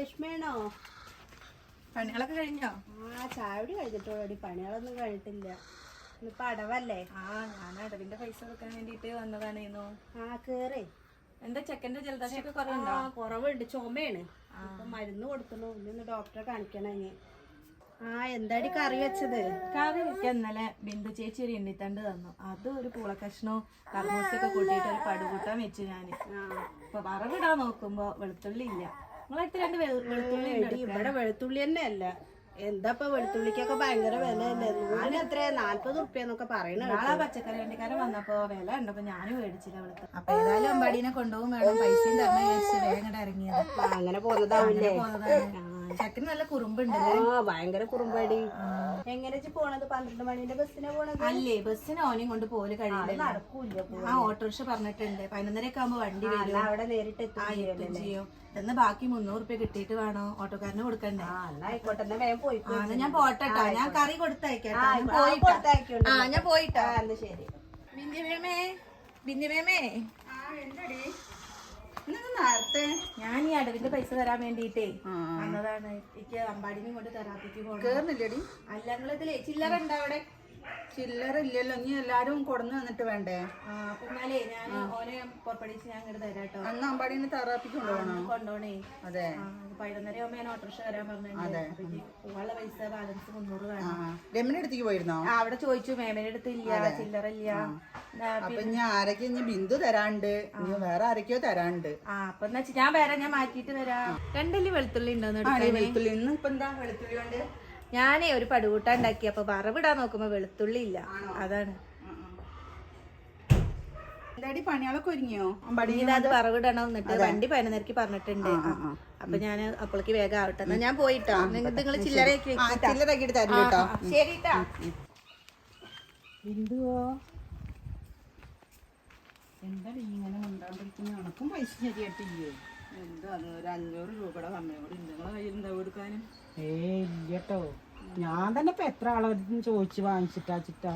രേഷ്മയാണോ? പണികളൊക്കെ കഴിഞ്ഞോ? ചായ കുടി കഴിഞ്ഞിട്ടോടി, പണികളൊന്നും കഴിഞ്ഞിട്ടില്ല. ഇന്നിപ്പോ അടവല്ലേ? ഞാൻ അടവിന്റെ പൈസ കൊടുക്കാൻ വേണ്ടിട്ട് വന്നതാണേന്നു. കേറേ. എന്താ ചെക്കന്റെ ജലദോഷമൊക്കെ കുറവുണ്ടോ? കുറവുണ്ട്, ചുമയാണ്. ഇപ്പൊ മരുന്ന് കൊടുക്കണു. ഇന്ന് ഡോക്ടറെ കാണിക്കണം. എന്താടി കറി വെച്ചത്? കറി വെക്കാൻ ഇന്നലെ ബിന്ദു ചേച്ചി ഒരു എണ്ണിത്തണ്ട് തന്നു. അത് ഒരു പൂളക്കഷ്ണവും കർമ്മൂസൊക്കെ കൂട്ടിയിട്ട് ഒരു പടുകൂട്ടാൻ വെച്ചു ഞാന്. ഇപ്പൊ വറവിടാൻ നോക്കുമ്പോ വെളുത്തുള്ളി ഇല്ല. നിങ്ങളടുത്ത് രണ്ട് വെളുത്തുള്ളി ഇവിടെ വെളുത്തുള്ളി തന്നെ അല്ല. എന്താ ഇപ്പൊ വെളുത്തുള്ളിക്കൊക്കെ ഭയങ്കര വില അല്ലേ? എത്ര 40 റുപ്യെന്നൊക്കെ പറയണ. നാളെ പച്ചക്കറി വണ്ടിക്കാരൻ വന്നപ്പോ വില ഉണ്ടപ്പോ ഞാനും മേടിച്ചില്ല വെളുത്തുള്ളി. അപ്പൊ ഏതായാലും അമ്പാടീനെ കൊണ്ടുപോകും വേണം, പൈസയും തരണം വിചാരിച്ച് വേഗം ഇറങ്ങിയത്. അങ്ങനെ പോന്നതാവില്ലേ? ചക്കന് നല്ല കുറുമ്പുണ്ട്. ഭയങ്കര കുറുമ്പടി. എങ്ങനെ പോണത്? 12 മണിന്റെ ബസ്സിനെ പോണത് അല്ലേ? ബസ്സിന് ഓനെയും കൊണ്ട് പോല് കഴിയില്ല, നടക്കൂല. ഓട്ടോറിക്ഷ പറഞ്ഞിട്ടുണ്ട് 11:30 ആകുമ്പോ വണ്ടി വരും. അവിടെ നേരിട്ട് എത്തും ചെയ്യും. എന്ന് ബാക്കി 300 റുപ്യ കിട്ടിയിട്ട് വേണോ ഓട്ടോക്കാരന് കൊടുക്കണ്ടേ? ആയിക്കോട്ടെ, വേഗം പോയി. ഞാൻ പോട്ടെട്ടോ, ഞാൻ കറി കൊടുത്തയക്കാം. ഞാൻ പോയിട്ടാ. ശരി. ബിന്ദിവേമേ, ബിന്ദിവേമേ, നേരത്തെ ഞാൻ ഈ അടവിന്റെ പൈസ തരാൻ വേണ്ടിട്ടേ വന്നതാണ്. എനിക്ക് അമ്പാടിനെയും കൊണ്ട് തെറാപ്പിക്ക് പോകണം. കേറുന്നില്ലടി? അല്ല, നിങ്ങളിതിലേ ചില്ലറ ഉണ്ടോ അവിടെ? ചില്ലറ ഇല്ലല്ലോ. ഇനി എല്ലാരും കൊടുന്നു വന്നിട്ട് വേണ്ടേ? എന്നാലേ ഞാൻ ഓനെ പുറപ്പെടുവിച്ച് ഞാൻ ഇങ്ങോട്ട് തരാം കേട്ടോ. അന്ന് അമ്പാടിനെ തെറാപ്പിക്ക് കൊണ്ടോണേ. അതെ. 11:30 ആകുമ്പോ ഞാൻ ഓട്ടോറിക്ഷ വരാൻ പറഞ്ഞിട്ടുണ്ട്. പോവാനുള്ള പൈസ ബാലൻസ് 300 വേണം. രമണ അടുത്തേക്ക് പോയിരുന്നോ? അവിടെ ചോദിച്ചു, മേമേന്റെ അടുത്ത് ഇല്ല, ചില്ലറ ഇല്ല. അപ്പൊ ഇനി ആരൊക്കെ? ഇനി ബിന്ദു തരാണ്ട്, ഇനി വേറെ ആരൊക്കെയോ തരാണ്ട്. അപ്പൊ എന്നാ ഞാൻ വരാം, ഞാൻ മാറ്റിട്ട് വരാം. രണ്ടല്ലി വെളുത്തുള്ളി ഉണ്ടോന്ന്? വെളുത്തുള്ളി ഇന്ന് ഇപ്പൊ എന്താ വെളുത്തുള്ളി കൊണ്ട്? ഞാനേ ഒരു പടുകൂട്ട ഉണ്ടാക്കി. അപ്പൊ വറവിടാൻ നോക്കുമ്പോ വെളുത്തുള്ളി ഇല്ല. അതാണ്. എന്താടി പണികളൊക്കെ ഒരുങ്ങിയോ? അത് വറവിടണം. എന്നിട്ട് വണ്ടി 11:30 പറഞ്ഞിട്ടുണ്ട്. അപ്പൊ ഞാൻ അപ്പോഴേക്ക് വേഗം ആവട്ടെ. എന്നാ ഞാൻ പോയിട്ടോ. നിങ്ങൾ ചില്ലറയൊക്കെ ചില്ലറക്കിട്ട് തരും കേട്ടോ. ശരിട്ടാ. ബിന്ദുവോ, എന്താ ഇങ്ങനെ ഉണ്ടാണ്ടിരിക്കുന്ന? കണക്കും പൈസ ശരിയായിട്ടില്ലേ? എന്താ ഒരു 500 രൂപയുടെ സമയം കൂടി നിങ്ങളെ കയ്യിൽ എന്താ കൊടുക്കാനും? ഇല്ലട്ടോ, ഞാൻ തന്നെ ഇപ്പൊ എത്ര ആളെ ചോദിച്ചു വാങ്ങിച്ചിട്ടാ.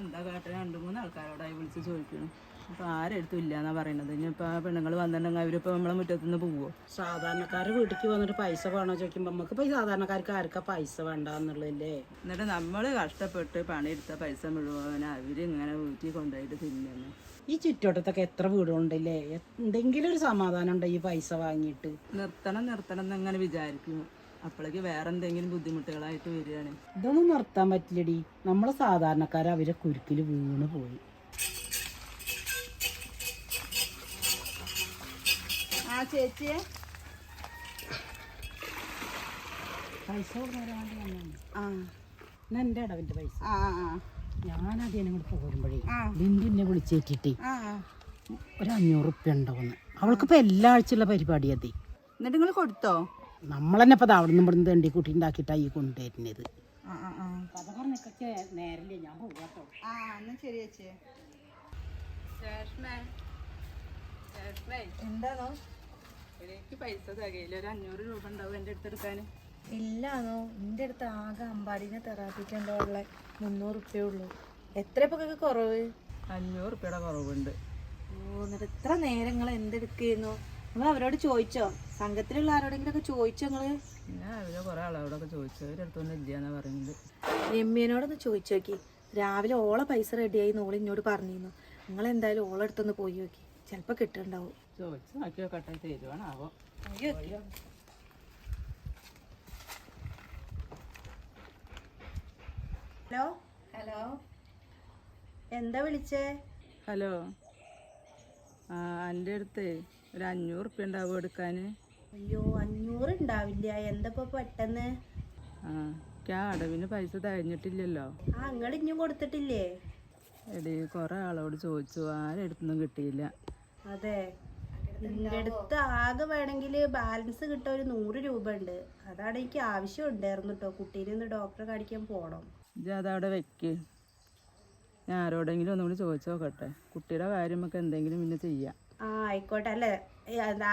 എന്താ കേട്ടോ, 2-3 ആൾക്കാരോടായി വിളിച്ച് ചോദിക്കണം. അപ്പൊ ആരെടുത്തും ഇല്ലാന്നാ പറയണത്. ഇനിയിപ്പോ പെണ്ണുങ്ങൾ വന്നിട്ടുണ്ടെങ്കിൽ അവരിപ്പോ നമ്മളെ മുറ്റത്തുനിന്ന് പോവോ? സാധാരണക്കാര് വീട്ടിലേക്ക് വന്നിട്ട് പൈസ വേണോ ചോദിക്കുമ്പോ നമുക്ക് സാധാരണക്കാർക്ക് ആർക്കാ പൈസ വേണ്ടെന്നുള്ളതല്ലേ? എന്നിട്ട് നമ്മള് കഷ്ടപ്പെട്ട് പണിയെടുത്ത പൈസ മുഴുവൻ അവരിങ്ങനെ ഊറ്റി കൊണ്ടുപോയിട്ട് തിന്നുന്നു. ഈ ചുറ്റോട്ടത്തൊക്കെ എത്ര വീടുണ്ടല്ലേ? എന്തെങ്കിലും ഒരു സമാധാനം ഉണ്ടോ ഈ പൈസ വാങ്ങിയിട്ട്? നിർത്തണം എന്നങ്ങനെ വിചാരിക്കും. അപ്പോഴേക്ക് വേറെ എന്തെങ്കിലും ബുദ്ധിമുട്ടുകളായിട്ട് വരികയാണ്. ഇതൊന്നും നിർത്താൻ പറ്റില്ലടി. നമ്മളെ സാധാരണക്കാര് അവരെ കുരുക്കില് വീണ് പോയി. ചേച്ചിയെ പൈസ എന്റെ അടവിന്റെ പൈസ ഞാനതിനെ കൂടെ പോരുമ്പോഴേ ബിന്ദുവിനെ വിളിച്ചേറ്റിട്ടേ ഒരു 500 റുപ്യ ഉണ്ടോന്ന്. അവൾക്കിപ്പോ എല്ലാ ആഴ്ചയുള്ള പരിപാടി അതെ. എന്നിട്ട് നിങ്ങൾ കൊടുത്തോ? നമ്മളെന്നെ ഇപ്പൊ അവിടെ നിന്ന് ഇവിടുന്ന് തണ്ടി കൂട്ടി ഉണ്ടാക്കിയിട്ടാ ഈ കൊണ്ടുവരുന്നത്. കഥ പറഞ്ഞൊക്കെ നേരല്ലേ, ഞാൻ പോകാട്ടോ. ശരി ചേച്ചി. എന്താണോ? എനിക്ക് പൈസ തികയില്ല. ഒരു 500 രൂപ ഉണ്ടാവും എന്റെ അടുത്ത് എടുക്കാന്. ഇല്ലാന്നോ? എന്റെ അടുത്ത് ആകെ അമ്പാടിനെ തെറാപ്പിക്കുണ്ടോ ഉള്ള 300 റുപ്യ ഉള്ളൂ. എത്ര ഇപ്പൊ കുറവ്? 500 റുപ്യയുടെ കുറവുണ്ട്. എന്നിട്ട് ഇത്ര നേരങ്ങൾ എന്തെടുക്കുന്നു? നിങ്ങൾ അവരോട് ചോദിച്ചോ? സംഘത്തിലുള്ള ആരോടെങ്കിലും ഒക്കെ ചോദിച്ചോ നിങ്ങള്? ഞാൻ അവരെ കുറെ ആളോടൊക്കെ ചോദിച്ചു. അവരടുത്തൊന്നും ഇല്ലാന്നാ പറയുന്നത്. രമ്യനോടൊന്ന് ചോദിച്ചു നോക്കി. രാവിലെ ഓളെ പൈസ റെഡിയായി നോള് എന്നോട് പറഞ്ഞിരുന്നു. നിങ്ങൾ എന്തായാലും ഓളെ അടുത്തൊന്ന് പോയി നോക്കി, ചിലപ്പോ കിട്ടുന്നുണ്ടാവും. ചോദിച്ചു നോക്കി നോക്കട്ടെ, തരുവാണാവോ. ഹലോ ഹലോ, എന്താ വിളിച്ചേ? ഹലോ, എൻ്റെ അടുത്ത് ഒരു 500 റുപ്യ ഉണ്ടാവും എടുക്കാന്. അയ്യോ, 500 ഉണ്ടാവില്ല. എന്താ പെട്ടെന്ന്? അടവിന് പൈസ തകഞ്ഞിട്ടില്ലല്ലോ. നിങ്ങൾ ഇനിയും കൊടുത്തിട്ടില്ലേ? എടീ, കുറെ ആളോട് ചോദിച്ചു, ആരെടുത്തൊന്നും കിട്ടിയില്ല. അതെ, എൻ്റെ അടുത്ത് ആകെ വേണമെങ്കിൽ ബാലൻസ് കിട്ടാൻ ഒരു 100 രൂപ ഉണ്ട്. അതാണ് എനിക്ക് ആവശ്യം ഉണ്ടായിരുന്നു കേട്ടോ. കുട്ടീനെ ഒന്ന് ഡോക്ടറെ കാണിക്കാൻ പോകണം. ഇജ്ജ് അതവിടെ വെക്ക്. ഞാൻ ആരോടെങ്കിലും ഒന്നുകൂടി ചോദിച്ചു നോക്കട്ടെ. കുട്ടിയുടെ കാര്യം നമുക്ക് എന്തെങ്കിലും പിന്നെ ചെയ്യാം. ആയിക്കോട്ടെ. അല്ലേ,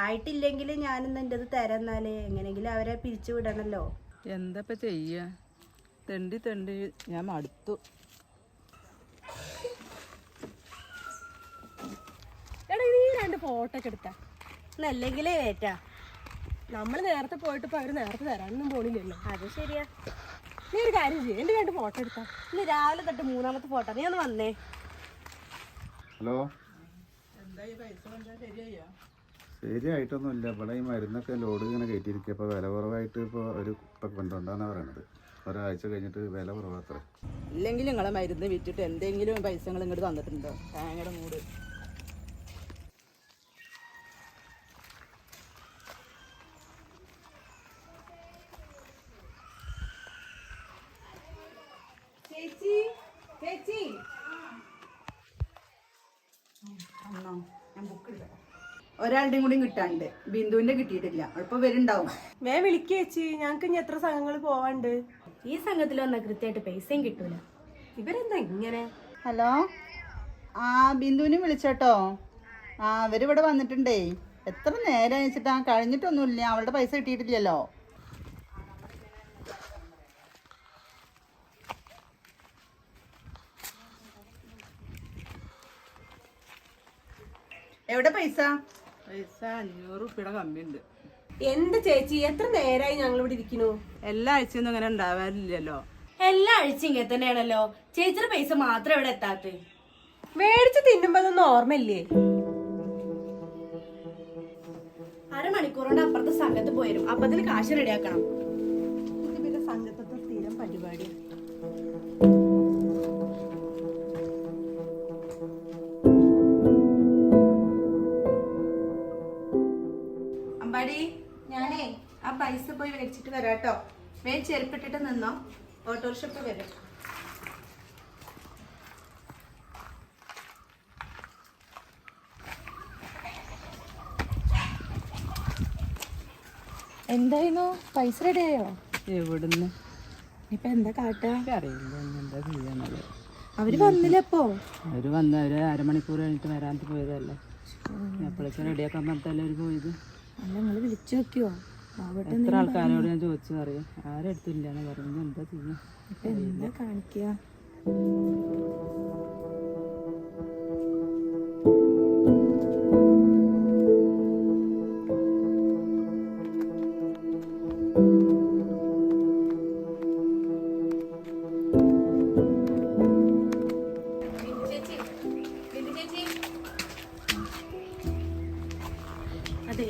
ആയിട്ടില്ലെങ്കിൽ ഞാനിന്ന് എൻ്റെ അത് തരാന്നാലേ എങ്ങനെയെങ്കിലും അവരെ പിരിച്ചു വിടണല്ലോ. എന്താ ഇപ്പം ചെയ്യുക? തെണ്ടി ഞാൻ മടുത്തു. എടാ, നീ 2 ഫോട്ടോ ഒക്കെ എടുത്താ അല്ലെങ്കിലേ ഏറ്റാ. നമ്മൾ നേരത്തെ പോയിട്ട് ഇപ്പൊ അവര് നേരത്തെ തരാനൊന്നും പോണില്ലല്ലോ. അത് ശരിയാ. നീ ഒരു കാര്യം ചെയ്യും, എന്റെ 2 ഫോട്ടോ എടുത്താ. ഇന്ന് രാവിലെ തൊട്ട് 3ാമത്തെ ഫോട്ടോ. നീ ഒന്ന് വന്നേ. ഹലോ. ശരിയായിട്ടൊന്നുമില്ല. ഇവിടെ ഈ മരുന്നൊക്കെ ലോഡ് ഇങ്ങനെ കയറ്റിയിരിക്കുക. ഇപ്പോൾ വില കുറവായിട്ട് ഇപ്പോൾ ഒരു ഇപ്പം കൊണ്ടുകൊണ്ടാന്നാണ് പറയണത്. ഒരാഴ്ച കഴിഞ്ഞിട്ട് വില കുറവാത്ര. ഇല്ലെങ്കിൽ നിങ്ങളെ മരുന്ന് വിറ്റിട്ട് എന്തെങ്കിലും പൈസ നിങ്ങൾ ഇങ്ങോട്ട് തന്നിട്ടുണ്ടോ? തേങ്ങയുടെ മൂട്. ചേച്ചി ചേച്ചി ഞാൻ ബുക്ക് എടുക്കാം. ഒരാളുടെയും കൂടി കിട്ടാണ്ട്. ബിന്ദുവിന്റെ കിട്ടിയിട്ടില്ല. അപ്പൊ വരുണ്ടാവും. വേ വിളിക്ക് ചേച്ചി, ഞങ്ങക്ക് ഇനി എത്ര സംഘങ്ങൾ പോവാണ്ട്. ഈ സംഘത്തിൽ വന്നാൽ കൃത്യമായിട്ട് പൈസയും കിട്ടൂല. ഇവരെന്താ ഇങ്ങനെ? ഹലോ. ആ ബിന്ദുവിനെ വിളിച്ചോട്ടോ. ആ അവരിവിടെ വന്നിട്ടുണ്ടേ. എത്ര നേരം വെച്ചിട്ടാ? കഴിഞ്ഞിട്ടൊന്നുമില്ല. അവളുടെ പൈസ കിട്ടിയിട്ടില്ലല്ലോ. എവിടെ പൈസ? പൈസ 500 റുപ്യയുടെ കമ്മിയുണ്ട്. എന്ത് ചേച്ചി, എത്ര നേരായി ഞങ്ങൾ ഇവിടെ ഇരിക്കുന്നു? എല്ലാ ആഴ്ചയൊന്നും അങ്ങനെ ഉണ്ടാവാറില്ലല്ലോ. എല്ലാ ആഴ്ചയും ഇങ്ങനെ തന്നെയാണല്ലോ. ചേച്ചിയുടെ പൈസ മാത്രം ഇവിടെ എത്താത്ത. മേടിച്ച് തിന്നുമ്പോ അതൊന്നും ഓർമ്മയില്ലേ? അരമണിക്കൂറുകൊണ്ട് അപ്പുറത്തെ സംഘത്ത് പോരും. അപ്പത്തിന് കാശ് റെഡിയാക്കണം. ഇത് പിന്നെ സംഘത്തത്തെ സ്ഥിരം പരിപാടി. അമ്പാടി, ഞാനേ ആ പൈസ പോയി മേടിച്ചിട്ട് വരാട്ടോ. വേഗം ചെരുപ്പിട്ടിട്ട് നിന്നോ. ഓട്ടോറിക്ഷ ഇപ്പൊ വരും. എന്തായിരുന്നു? പൈസ റെഡിയായോ? എവിടുന്ന്? ഇപ്പൊ എന്താ കാട്ടാ? അറിയില്ല എന്താ ചെയ്യാന്നുള്ളത്. അവര് വന്നില്ല. അപ്പോ അവര് വന്ന് ഒരു അരമണിക്കൂർ കഴിഞ്ഞിട്ട് വരാൻ പോയതല്ലേ. എപ്പോഴേക്കും റെഡിയാക്കാൻ പറഞ്ഞിട്ടല്ലേ അവര് പോയത്. അല്ല, നിങ്ങള് വിളിച്ചു നോക്കിയോ? എത്ര ആൾക്കാരോട് ഞാൻ ചോദിച്ചു അറിയാം. ആരും എടുത്തില്ലാന്ന് പറഞ്ഞു. എന്താ ചെയ്യാ? ഇപ്പൊ എന്താ കാണിക്കുക? അതെ,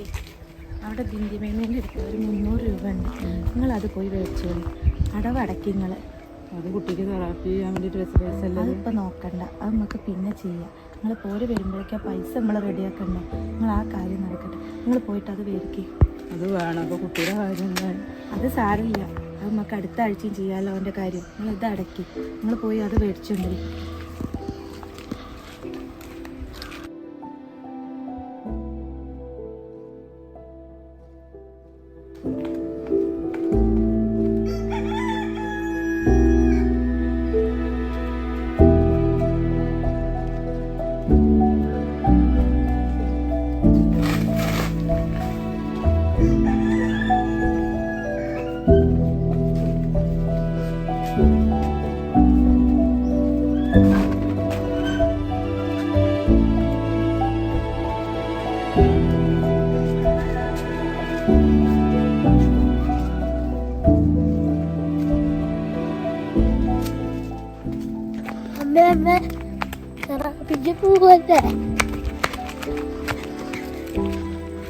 അവിടെ ബിന്ദിമേനേൻ്റെ അടുത്ത് ഒരു 300 രൂപ ഉണ്ട്. നിങ്ങളത് പോയി മേടിച്ചോളൂ. അടവടക്കി നിങ്ങൾ. അത് കുട്ടിക്ക് തെറാപ്പി ചെയ്യാൻ വേണ്ടിയിട്ട് വെച്ച പൈസ അല്ലേ? അതിപ്പോൾ നോക്കണ്ട, അത് നമുക്ക് പിന്നെ ചെയ്യാം. നിങ്ങൾ പോര് വരുമ്പോഴേക്കും പൈസ നമ്മൾ റെഡിയാക്കണ്ടേ. നിങ്ങൾ ആ കാര്യം നടക്കട്ടെ. നിങ്ങൾ പോയിട്ട് അത് മേടിക്കുക. അത് വേണം. അപ്പോൾ കുട്ടിയുടെ കാര്യം വേണം. അത് സാരമില്ല, അത് നമുക്ക് അടുത്ത ആഴ്ചയും ചെയ്യാമല്ലോ അവൻ്റെ കാര്യം. നിങ്ങൾ ഇത് അടക്കി. നിങ്ങൾ പോയി അത് മേടിച്ചുകൊണ്ടിരി.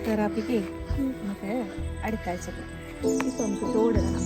തെറാപ്പിക്ക് നമുക്ക് അടുത്ത ആഴ്ച ഇപ്പം നമുക്ക് തോടിടണം.